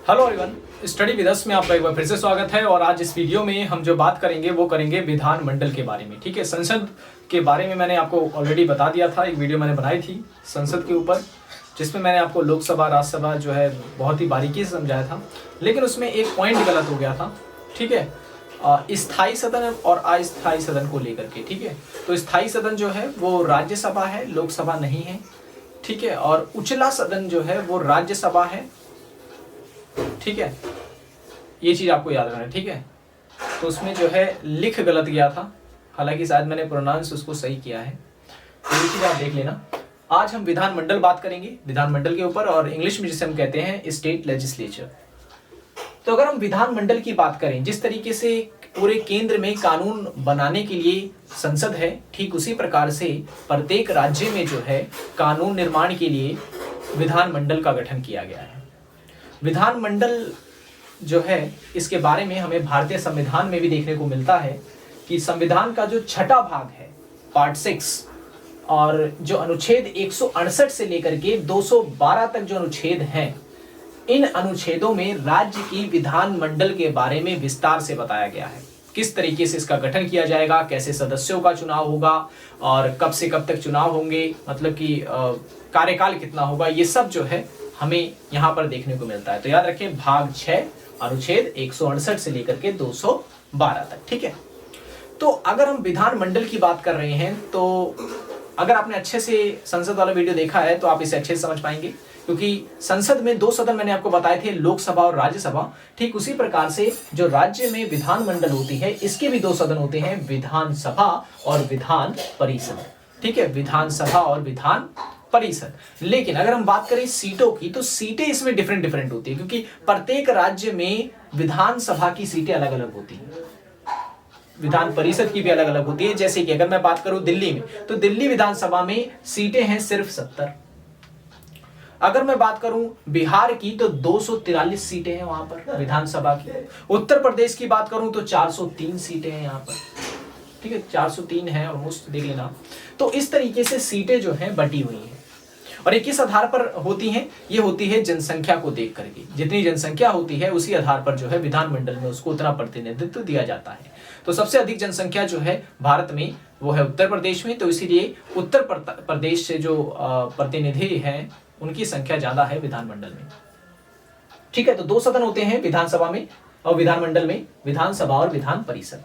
Hello everyone, study with us में आपका एक बार फिर से स्वागत है। और आज इस वीडियो में हम जो बात करेंगे वो करेंगे विधानमंडल के बारे में। ठीक है, संसद के बारे में मैंने आपको ऑलरेडी बता दिया था, एक वीडियो मैंने बनाई थी संसद के ऊपर, जिसमें मैंने आपको लोकसभा राज्यसभा जो है बहुत ही बारीकी से समझाया था। लेकिन उसमें एक पॉइंट गलत हो गया था। ठीक है, स्थायी सदन और अस्थायी सदन को लेकर के। ठीक है, तो स्थायी सदन जो है वो राज्यसभा है, लोकसभा नहीं है। ठीक है, और उचला सदन जो है वो राज्यसभा है। ठीक है, ये चीज आपको याद रखना है। ठीक है, तो उसमें जो है लिख गलत गया था, हालांकि शायद मैंने प्रोनाउंस उसको सही किया है, तो ये चीज आप देख लेना। आज हम विधानमंडल बात करेंगे, विधानमंडल के ऊपर, और इंग्लिश में जिसे हम कहते हैं स्टेट लेजिस्लेचर। तो अगर हम विधानमंडल की बात करें, जिस तरीके से पूरे केंद्र में कानून बनाने के लिए संसद है, ठीक उसी प्रकार से प्रत्येक राज्य में जो है कानून निर्माण के लिए विधानमंडल का गठन किया गया है। विधानमंडल जो है इसके बारे में हमें भारतीय संविधान में भी देखने को मिलता है कि संविधान का जो छठा भाग है, पार्ट 6, और जो अनुच्छेद 168 से लेकर के 212 तक जो अनुच्छेद हैं, इन अनुच्छेदों में राज्य की विधानमंडल के बारे में विस्तार से बताया गया है। किस तरीके से इसका गठन किया जाएगा, कैसे सदस्यों का चुनाव होगा, और कब से कब तक चुनाव होंगे, मतलब कि कार्यकाल कितना होगा, ये सब जो है हमें यहाँ पर देखने को मिलता है। तो याद रखें, भाग 6 अनुच्छेद 168 से लेकर के 212 तक। ठीक है, तो अगर हम विधानमंडल की बात कर रहे हैं, तो अगर आपने अच्छे से संसद वाला वीडियो देखा है तो आप इसे अच्छे से समझ पाएंगे, क्योंकि संसद में 2 सदन मैंने आपको बताए थे, लोकसभा और राज्यसभा। ठीक उसी प्रकार से जो राज्य में विधानमंडल होती है, इसके भी 2 सदन होते हैं, विधानसभा और विधान परिषद। ठीक है, विधानसभा और विधान परिषद। लेकिन अगर हम बात करें सीटों की, तो सीटें इसमें डिफरेंट होती है, क्योंकि प्रत्येक राज्य में विधानसभा की सीटें अलग अलग होती हैं, विधान परिषद की भी अलग अलग होती है। जैसे कि अगर मैं बात करूं दिल्ली में, तो दिल्ली विधानसभा में सीटें हैं सिर्फ 70। अगर मैं बात करूं बिहार की, तो 243 सीटें हैं वहां पर विधानसभा की। उत्तर प्रदेश की बात करूं तो 403 सीटें हैं यहाँ पर। ठीक है, 403 है ऑलमोस्ट, देख लेना। तो इस तरीके से सीटें जो हैं बटी हुई हैं, और ये किस आधार पर होती हैं? ये होती है जनसंख्या को देख करके। जितनी जनसंख्या होती है उसी आधार पर जो है विधानमंडल में उसको उतना प्रतिनिधित्व दिया जाता है। तो सबसे अधिक जनसंख्या जो है भारत में वो है उत्तर प्रदेश में, तो इसीलिए उत्तर प्रदेश से जो प्रतिनिधि हैं उनकी संख्या ज्यादा है विधानमंडल में। ठीक है, तो 2 सदन होते हैं विधानसभा में और विधानमंडल में, विधानसभा और विधान परिषद।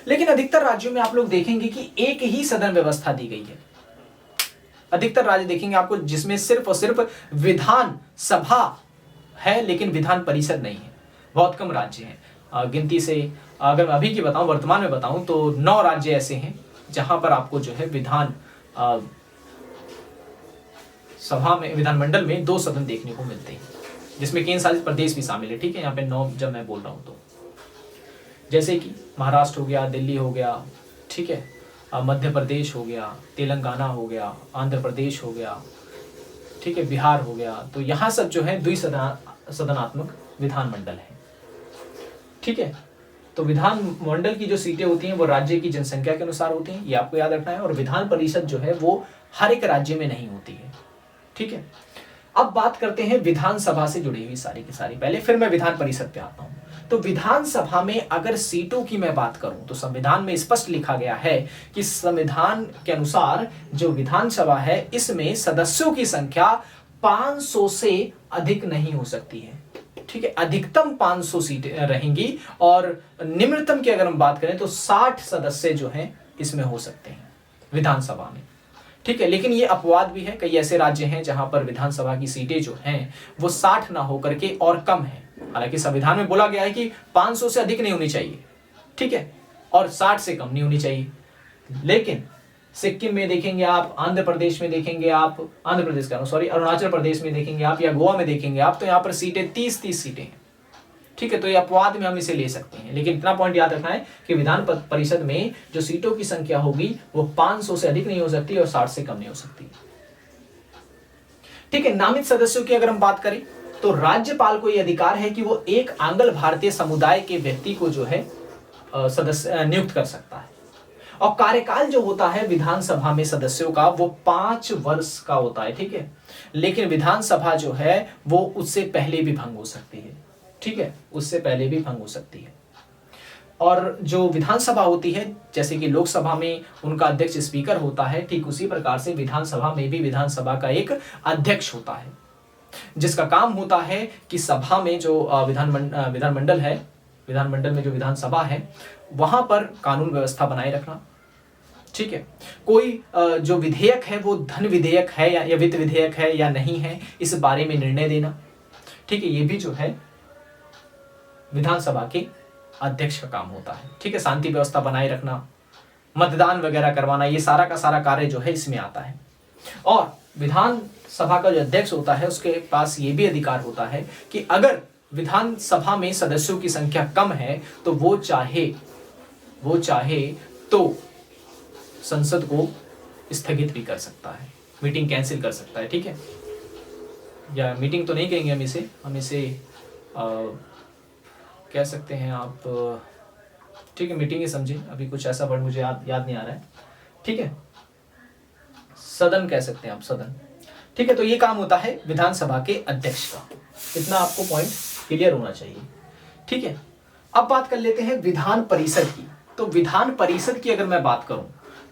लेकिन अधिकतर राज्यों में आप लोग देखेंगे कि एक ही सदन व्यवस्था दी गई है। अधिकतर राज्य देखेंगे आपको जिसमें सिर्फ और सिर्फ विधान सभा है, लेकिन विधान परिषद नहीं है। बहुत कम राज्य हैं। गिनती से अगर मैं अभी की बताऊं, वर्तमान में बताऊं, तो 9 राज्य ऐसे हैं जहां पर आपको जो है विधान सभा में, विधानमंडल में 2 सदन देखने को मिलते हैं, जिसमें केंद्र शासित प्रदेश भी शामिल है। ठीक है, यहाँ पे 9 जब मैं बोल रहा हूं तो, जैसे कि महाराष्ट्र हो गया, दिल्ली हो गया, ठीक है, मध्य प्रदेश हो गया, तेलंगाना हो गया, आंध्र प्रदेश हो गया, ठीक है, बिहार हो गया। तो यहाँ सब जो है द्विसदनात्मक विधानमंडल है। ठीक है, तो विधानमंडल की जो सीटें होती हैं वो राज्य की जनसंख्या के अनुसार होती हैं, ये आपको याद रखना है। और विधान परिषद जो है वो हर एक राज्य में नहीं होती है। ठीक है, अब बात करते हैं विधानसभा से जुड़ी हुई सारी की सारी, पहले फिर मैं विधान परिषद पे आता हूं। तो विधानसभा में अगर सीटों की मैं बात करूं, तो संविधान में स्पष्ट लिखा गया है कि संविधान के अनुसार जो विधानसभा है इसमें सदस्यों की संख्या 500 से अधिक नहीं हो सकती है। ठीक है, अधिकतम 500 सीटें रहेंगी, और निम्नतम की अगर हम बात करें तो 60 सदस्य जो हैं इसमें हो सकते हैं विधानसभा में। ठीक है, लेकिन ये अपवाद भी है, कई ऐसे राज्य हैं जहां पर विधानसभा की सीटें जो हैं वो 60 ना होकर के और कम है। हालांकि संविधान में बोला गया है कि 500 से अधिक नहीं होनी चाहिए, ठीक है, और 60 से कम नहीं होनी चाहिए। लेकिन सिक्किम में देखेंगे आप, आंध्र प्रदेश में देखेंगे आप, आंध्र प्रदेश का सॉरी, अरुणाचल प्रदेश में देखेंगे आप, या गोवा में देखेंगे आप, तो यहाँ पर सीटें 30 सीटें हैं। ठीक है, तो ये अपवाद में हम इसे ले सकते हैं, लेकिन इतना पॉइंट याद रखना है कि विधान परिषद में जो सीटों की संख्या होगी वो 500 से अधिक नहीं हो सकती और 60 से कम नहीं हो सकती। ठीक है, नामित सदस्यों की अगर हम बात करें, तो राज्यपाल को यह अधिकार है कि वो एक आंग्ल भारतीय समुदाय के व्यक्ति को जो है सदस्य नियुक्त कर सकता है। और कार्यकाल जो होता है विधानसभा में सदस्यों का वो 5 वर्ष का होता है। ठीक है, लेकिन विधानसभा जो है वो उससे पहले भी भंग हो सकती है। ठीक है, उससे पहले भी भंग हो सकती है। और जो विधानसभा होती है, जैसे कि लोकसभा में उनका अध्यक्ष स्पीकर होता है, ठीक उसी प्रकार से विधानसभा में भी विधानसभा का एक अध्यक्ष होता है, जिसका काम होता है कि सभा में जो विधानमंडल है, विधानमंडल में जो विधानसभा है, वहां पर कानून व्यवस्था बनाए रखना। ठीक है, कोई जो विधेयक है वो धन विधेयक है या वित्त विधेयक है या नहीं है, इस बारे में निर्णय देना। ठीक है, ये भी जो है विधानसभा के अध्यक्ष का काम होता है। ठीक है, शांति व्यवस्था बनाए रखना, मतदान वगैरह करवाना, ये सारा का सारा कार्य जो है इसमें आता है। और विधानसभा का जो अध्यक्ष होता है उसके पास ये भी अधिकार होता है कि अगर विधानसभा में सदस्यों की संख्या कम है तो वो चाहे तो संसद को स्थगित भी कर सकता है, मीटिंग कैंसिल कर सकता है। ठीक है, या मीटिंग तो नहीं कहेंगे हम इसे कह सकते हैं आप, ठीक है, मीटिंग ही समझिए, अभी कुछ ऐसा वर्ड मुझे याद नहीं आ रहा है। ठीक है, सदन कह सकते हैं आप, सदन। ठीक है, तो ये काम होता है विधानसभा के अध्यक्ष का। इतना आपको पॉइंट क्लियर होना चाहिए। ठीक है, अब बात कर लेते हैं विधान परिषद की। तो विधान परिषद की अगर मैं बात करूं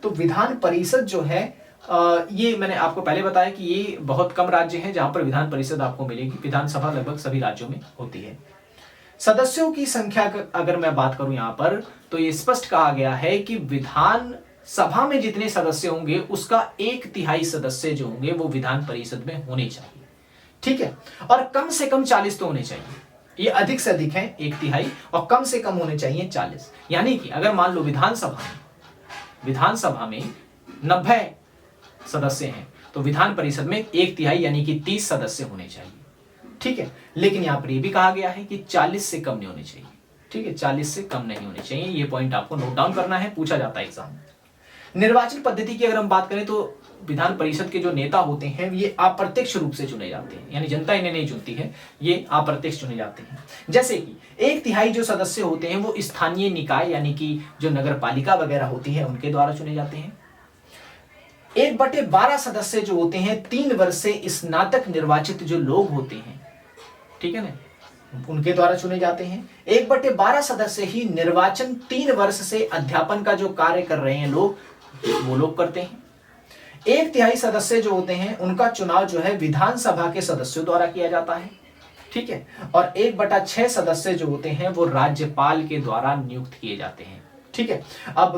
तो विधान परिषद जो है ये मैंने आपको पहले बताया कि ये बहुत कम राज्य हैं जहां पर विधान परिषद आपको मिलेगी। विधानसभा लगभग सभी राज्यों में होती है। सदस्यों की संख्या अगर मैं बात करूं यहां पर, तो ये स्पष्ट कहा गया है कि विधान सभा में जितने सदस्य होंगे उसका 1/3 सदस्य जो होंगे वो विधान परिषद में होने चाहिए। ठीक है, और कम से कम 40 तो होने चाहिए। ये अधिक से अधिक है 1/3 और कम से कम होने चाहिए 40। यानी कि अगर मान लो विधानसभा में 90 सदस्य हैं तो विधान परिषद में 1/3 यानी कि 30 सदस्य होने चाहिए। ठीक है, लेकिन यहां पर यह भी कहा गया है कि 40 से कम नहीं होने चाहिए। ठीक है, 40 से कम नहीं होने चाहिए। ये पॉइंट आपको नोट डाउन करना है, पूछा जाता है एग्जाम में। निर्वाचन पद्धति की अगर हम बात करें तो विधान परिषद के जो नेता होते हैं ये अप्रत्यक्ष रूप से चुने जाते हैं, यानी जनता इन्हें नहीं चुनती है, ये अप्रत्यक्ष चुने जाते हैं। जैसे कि 1/3 जो सदस्य होते हैं वो स्थानीय निकाय यानी कि जो नगर पालिका वगैरह होती है उनके द्वारा चुने जाते हैं। 1/12 सदस्य जो होते हैं 3 वर्ष से स्नातक निर्वाचित जो लोग होते हैं, ठीक है ना, उनके द्वारा चुने जाते हैं। 1/12 सदस्य ही निर्वाचन 3 वर्ष से अध्यापन का जो कार्य कर रहे हैं लोग, वो लोग करते हैं। 1/3 सदस्य जो होते हैं उनका चुनाव जो है विधानसभा के सदस्यों द्वारा किया जाता है। ठीक है, और 1/6 सदस्य जो होते हैं वो राज्यपाल के द्वारा नियुक्त किए जाते हैं। ठीक है, अब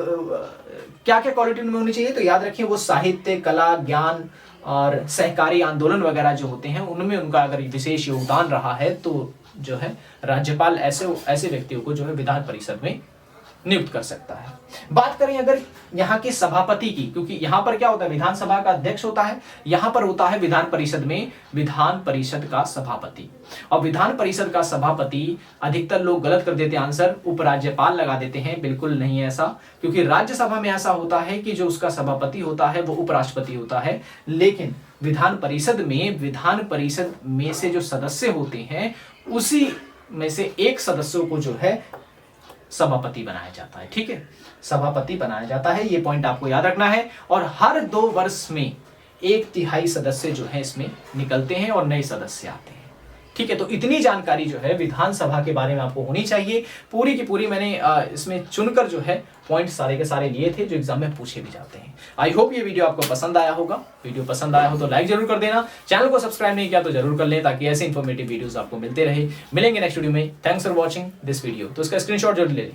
क्या क्या क्वालिटी उनमें होनी चाहिए, तो याद रखिए वो साहित्य, कला, ज्ञान और सहकारी आंदोलन वगैरह जो होते हैं उनमें उनका अगर विशेष योगदान रहा है तो जो है राज्यपाल ऐसे व्यक्तियों को जो है विधान परिषद में नियुक्त कर सकता है। बात करें अगर यहाँ के सभापति की, क्योंकि यहाँ पर क्या होता है, विधानसभा का अध्यक्ष होता है, यहाँ पर होता है विधान परिषद में विधान परिषद का सभापति। और विधान परिषद का सभापति, अधिकतर लोग गलत कर देते हैं आंसर, उपराज्यपाल लगा देते हैं। बिल्कुल नहीं ऐसा, क्योंकि राज्यसभा में ऐसा होता है कि जो उसका सभापति होता है वो उपराष्ट्रपति होता है, लेकिन विधान परिषद में से जो सदस्य होते हैं उसी में से एक सदस्यों को जो है सभापति बनाया जाता है। ठीक है, सभापति बनाया जाता है, ये पॉइंट आपको याद रखना है। और हर 2 वर्ष में 1/3 सदस्य जो है इसमें निकलते हैं और नए सदस्य आते हैं। ठीक है, तो इतनी जानकारी जो है विधानसभा के बारे में आपको होनी चाहिए। पूरी की पूरी मैंने इसमें चुनकर जो है पॉइंट सारे के सारे लिए थे जो एग्जाम में पूछे भी जाते हैं। आई होप ये वीडियो आपको पसंद आया होगा। वीडियो पसंद आया हो तो लाइक जरूर कर देना, चैनल को सब्सक्राइब नहीं किया तो जरूर कर लें ताकि ऐसे इन्फॉर्मेटिव वीडियोस आपको मिलते रहे। मिलेंगे नेक्स्ट वीडियो में। Thanks for watching this video. तो इसका स्क्रीनशॉट जरूर ले लें।